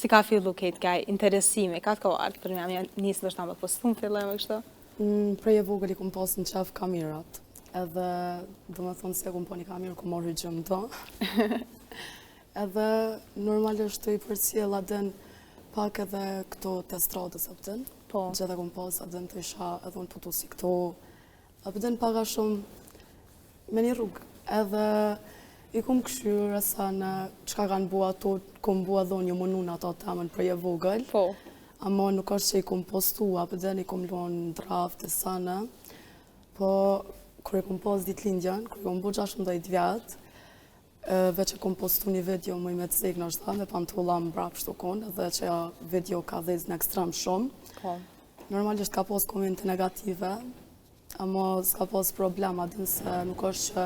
Si ka fillu këtë kaj interesime, ka të ardhur për mja njësë nështë me postu në fillim e kështu? Prej e vogël i kom pas në qef kamirat, edhe do me thonë se kom po një kamirë ku morë gjëmë do. Edhe normalisht të i përcjell adën pak edhe këto të stradës apëtën. Po. Gjitha kom pas adën të isha edhe unë putu si këto. Apëtën paga shumë me një rrugë. Edhe i kom këshyrë sa në qka kanë bua ato, kom bua dho një mënun ato temën prej e vogël. Po. Amo nuk është që i kom postu, apëtën i kom lonë në draft e sana. Po, kër i kom pas ditë lindjan, kër i kom bu 16 vjetë, veç e kom postu një video më i me të sejk në është tha, me pantulla më brap shtu konë, edhe që ja video ka dhezë në ekstrem shumë. Po. Normalisht ka pas komente negative, amo s'ka pas problema, din se nuk është që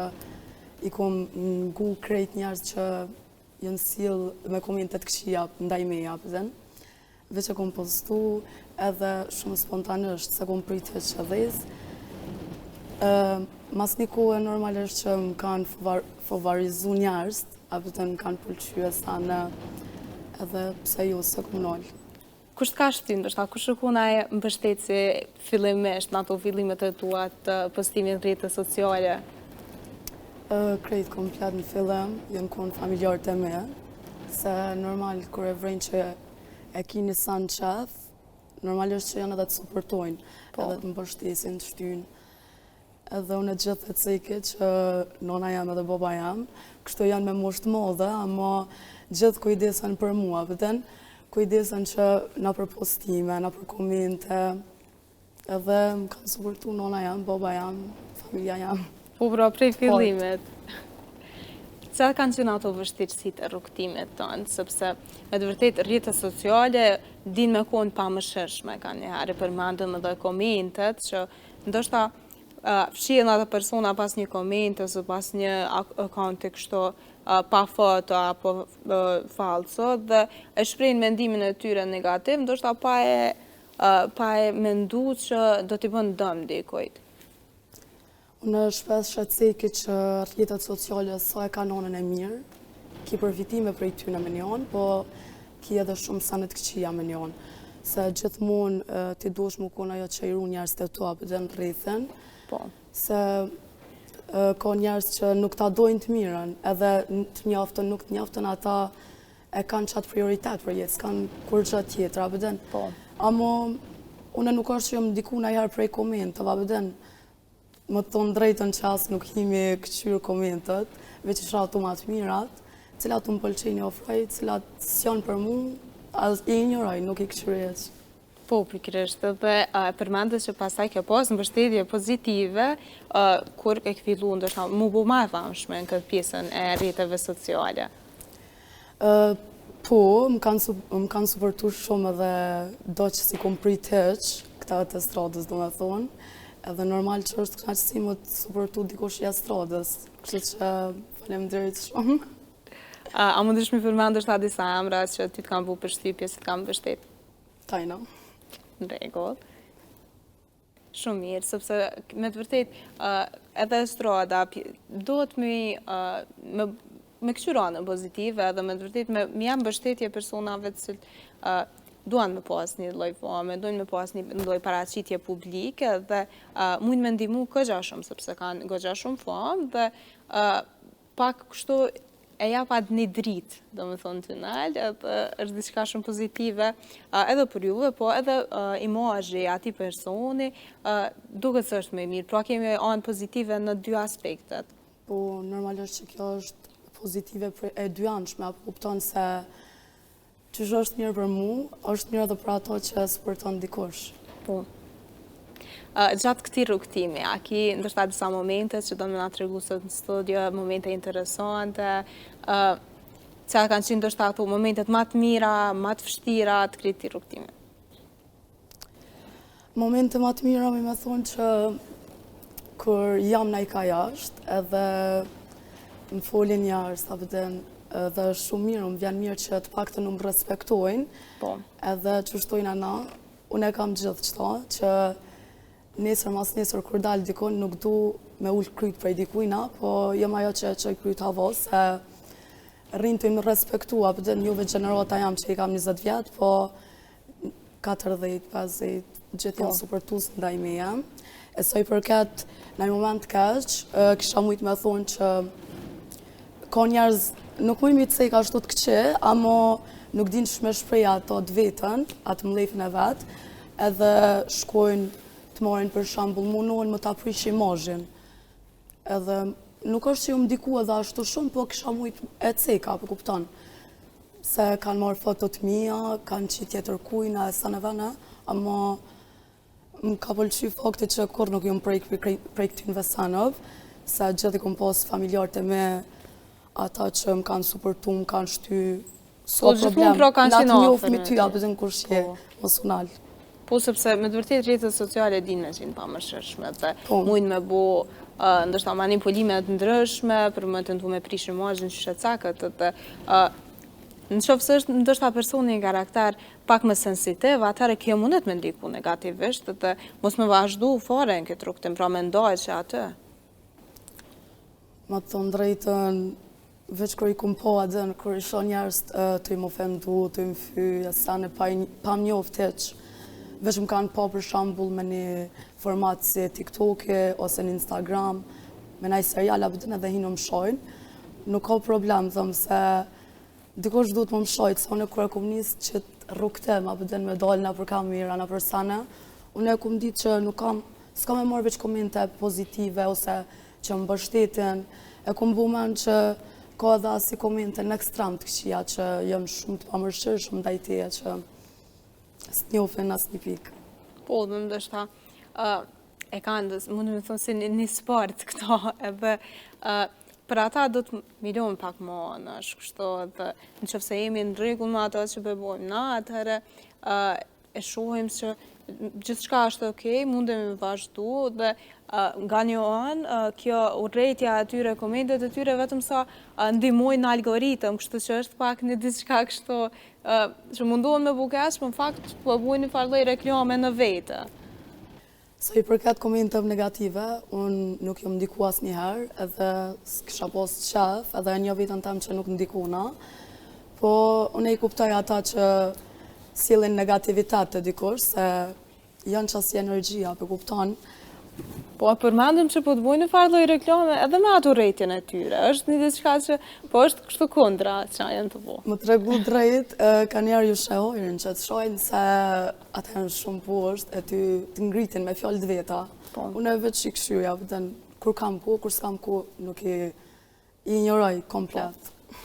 i kom ngu krejt njerës që jënë sill me komente të këqija ndaj meja, pëzën. Veç e kom postu edhe shumë spontanisht, se kom pritë që dhezë. Mas një kohë normalisht që më kanë favorizu njerës, apëtën më kanë pëlqyë sa në edhe pse jo se komunal. Kusht ka shtynë, dështë, kush shukuna e mbështetësi fillimisht në ato fillimet e tua të postimin rrjetet sociale? Krejt komplet në fillim, jënë konë familjarët e me, se normal kër e vrejnë që e ki një sanë qef, normalisht që janë edhe të supportojnë, edhe të mbështesin, të shtynë. Edhe unë e gjithë të cekë që nona jam edhe baba jam, kështu janë me moshtë modhe, ama gjithë kujdesen për mua, pëtën kujdesen që na për postime, na për komente, edhe më kanë supportu nona jam, baba jam, familja jam. Po pra, prej fillimet. Cilat kanë qenë ato vështirësitë e rrugtimit tonë, sepse me të vërtetë rrjetet sociale din me konë pa më shërshme, kanë njëherë përmendëm edhe komentet, që ndoshta fshihen ato persona pas një komente ose pas një akaunti kështu pa foto apo falso dhe e shprehin mendimin e tyre negativ, ndoshta pa e mendu që do t'i bën dëm dikujt. Unë shpesh shqetseki që rrjetet sociale sa e kanonën e mirë, ki përfitime prej tyne me njën, po ki edhe shumë sanet këqia me njën. Se gjithmonë ti dush mu kona jo që i ru njerës të tua për dhe në rrithen, se ka njerës që nuk ta dojnë të mirën, edhe të njaftën, nuk të njaftën, ata e kanë qatë prioritet për jetë, s'kanë kur gjatë tjetër, abëden. Amo, une nuk është që jom diku na herë prej komentëve, abëden, më të thonë drejtën që asë nuk himi këqyrë komentët, veç isha ato ma të mirat, cilat të më pëlqenjë ofroj, cilat s'janë për mu, i njëroj, nuk i këqyrë. Po, pikërisht, dhe përmendës që pasaj kjo pas në mbështetje pozitive, kur e këfillu ndoshta mu bu ma e famshme në këtë pjesën e rrjeteve sociale? Po, më kanë supportu shumë edhe do që si kom prit heq, këta të stradës do me thonë, edhe normal që është knaqësi më të supportu dikush jashtë stradës, kështë që faleminderit shumë. A mundesh mi përmendësh ta disa emra që ty të kanë bu përshtypje, si të kanë mbështet? Tajna. Në regull. Shumë mirë, sepse me të vërtet edhe strada duhet me këshyronën pozitive edhe me të vërtet me jam mbështetje personave të cilë duan me pas një lloj fame, duan me pas një lloj paraqitje publike dhe mund me ndihmu goxha shumë, sepse kanë goxha shumë famë dhe pak kështu e japat një dritë, do me thonë të nalë, edhe është diçka shumë pozitive, edhe për juve, po edhe imazhi ati personi, duket se është me mirë, pra kemi anë pozitive në dy aspektet. Po, normalisht që kjo është pozitive e dy anshme, apo kupton se që është mirë për mu, është mirë edhe për ato që supporton dikush. Po. Gjatë këti rrugtimi, a ki ndërsa disa momente që do me nga të regu sot në studio, momente interesante, që kanë qenë ndërsa ato momentet ma të mira, ma të vështira të këti rrugtimi? Momente ma të mira, me thonë që kër jam najka jashtë, edhe më folin jashtë, edhe shumë mirë, më vjen mirë që të pak të në më respektojnë, edhe që shtojnë ana, unë e kam gjithë qëta, që nesër mas nesër kur dalë dikon nuk du me ullë kryt prej dikujna, po jam ajo që i kryt havos, se rrinë të më respektua, për juve gjenerata jam që i kam 20 vjetë, po 40, 50, gjithë janë super tus ndaj me jam. E sa i përket në moment kaq, kisha mujtë me thonë që ka njerëz, nuk mujmë i të sejka ashtu të këqe, amo nuk din që me shpreja ato të vetën, atë mlefin e vetë, edhe shkojnë të marrin për shembull mundohen më ta prish imazhin. Edhe nuk është që ju më diku edhe ashtu shumë, po kisha mujtë e ceka, po kupton. Se kanë marrë fotot mia, kanë qitë tjetër kujna e sa në vene, ama më ka pëlqy fakti që kur nuk ju më prej këtynve sanëv, se gjithë i kom pas familjarët e me ata që më kanë suportu, më kanë shty, Po gjithmonë pra kanë qenë afër. afër Me me ty, ty. apo në kur shje, emocional. Po sepse me të vërtet rrjetet sociale dinë me qenë pamëshirshme dhe Po. mujnë me bo ndoshta manipulime të ndryshme për më tentu me prish imazhin që shecakët dhe në qoftë se është ndoshta personi i karakter pak më sensitiv, atëherë kjo mundet me ndiku negativisht dhe mos me vazhdu fare në këtë rrugë, pra me ndaj që atë. Ma të thonë drejtën, veç kër i kum po adën, kër i shon njerës të i më ofendu, të i më fy, sa në pa më njoft heq. Veç më kanë po për shambull me një format si TikTok-e ose në Instagram, me naj serial abëdën edhe hinë më shojnë. Nuk ka problem, thëmë se dikosh duhet më më shojtë, se unë e kërë kum njësë që të rukëtem abëdën me dalë na për kamera, na për sana, unë e kum ditë që nuk kam, s'kam e marrë veç komente pozitive ose që më bështetin, e kum bumen që ka edhe asi komente në ekstrem të këqia që jënë shumë të pamërshirshëm ndaj teje që s'njofin as një pikë. Po, dhe më dështa, e kanë, mundu me thonë si një sport këto, edhe për ata do të milion pak më në shkështo, dhe në qëfëse jemi në rregull me ato që bëbojmë na, atëherë e shohim që gjithë shka është okej, mundem me vazhdu dhe nga një anë, kjo urrejtja atyre, komentet e tyre vetëm sa ndihmojnë në algoritëm, kështu që është pak një diçka kështu që mundohen me bukesh, për në fakt po bujnë një farloj reklame në vete. Sa i përket komenteve negative, unë nuk jam ndiku as njëherë, edhe s'kisha pas qef, edhe një vetën tem që nuk ndikuna, po unë i kuptoj ata që sjellin negativitet të dikush, se janë qasi energjia, për kupton. Po përmendëm që po të bujnë një farloj reklame edhe me ato urrejtjen e tyre, është një diçka që po është kështu kundra që janë të bo. Më tregu drejt, ka njerë ju shehojnë që të shojnë se ata janë shumë poshtë e ty të ngritin me fjallë të veta. Po. Unë e veç i këshyja, kur kam ku, kur s'kam ku, nuk i njëroj komplet.